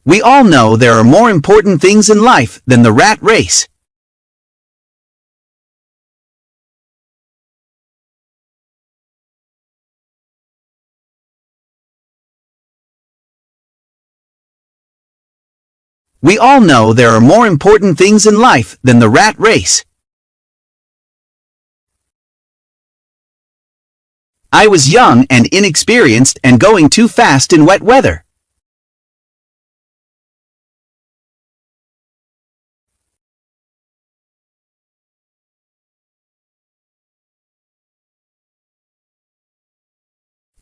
We all know there are more important things in life than the rat race. We all know there are more important things in life than the rat race. I was young and inexperienced and going too fast in wet weather.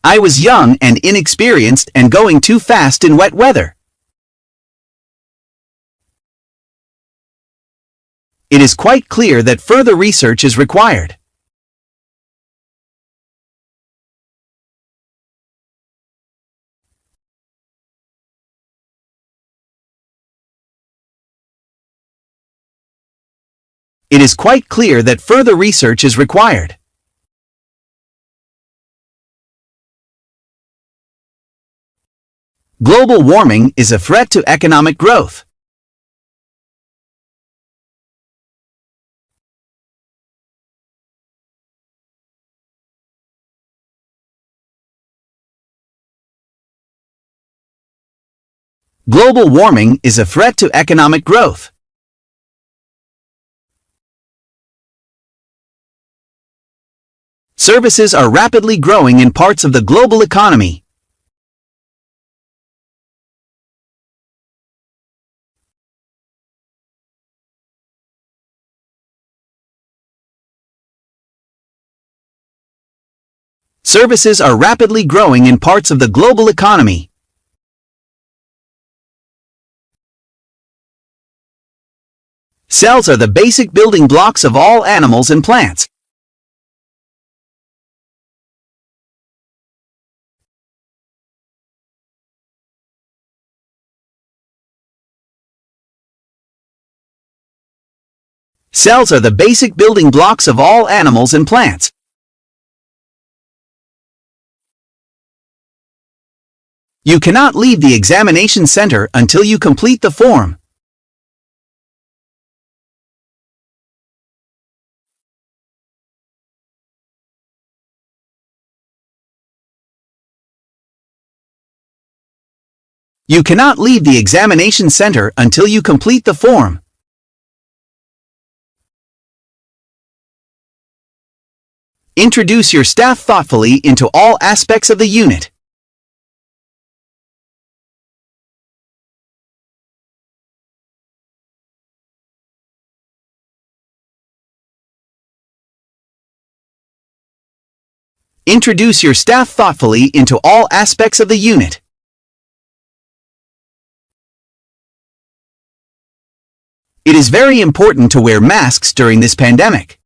I was young and inexperienced and going too fast in wet weather. It is quite clear that further research is required. It is quite clear that further research is required. Global warming is a threat to economic growth. Global warming is a threat to economic growth. Services are rapidly growing in parts of the global economy. Services are rapidly growing in parts of the global economy. Cells are the basic building blocks of all animals and plants. Cells are the basic building blocks of all animals and plants. You cannot leave the examination center until you complete the form. You cannot leave the examination center until you complete the form. Introduce your staff thoughtfully into all aspects of the unit. Introduce your staff thoughtfully into all aspects of the unit. It is very important to wear masks during this pandemic.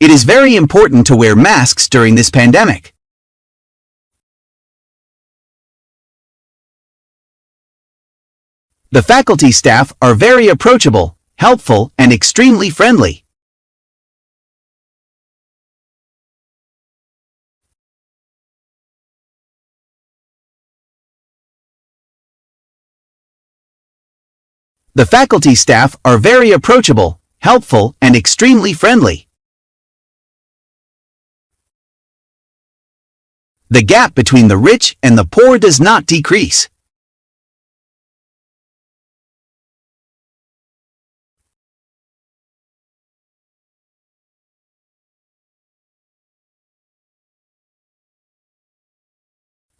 It is very important to wear masks during this pandemic. The faculty staff are very approachable, helpful, and extremely friendly. The faculty staff are very approachable, helpful, and extremely friendly. The gap between the rich and the poor does not decrease.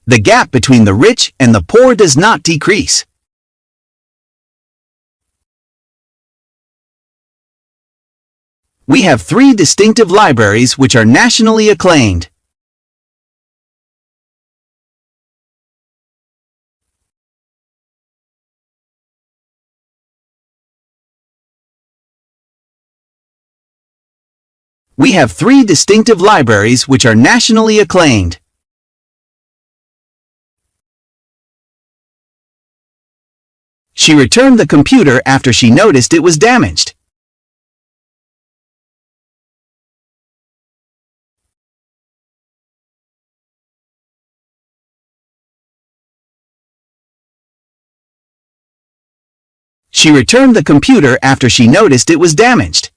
The gap between the rich and the poor does not decrease. We have 3 distinctive libraries which are nationally acclaimed. We have 3 distinctive libraries which are nationally acclaimed. She returned the computer after she noticed it was damaged. She returned the computer after she noticed it was damaged.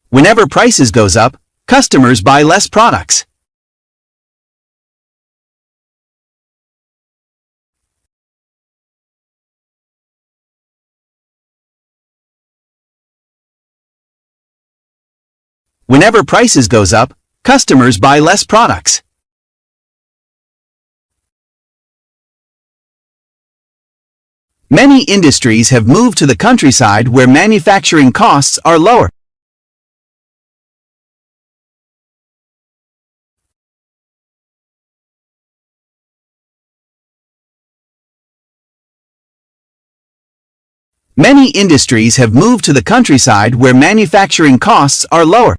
Whenever prices goes up, customers buy less products. Whenever prices goes up, customers buy less products. Many industries have moved to the countryside where manufacturing costs are lower. Many industries have moved to the countryside where manufacturing costs are lower.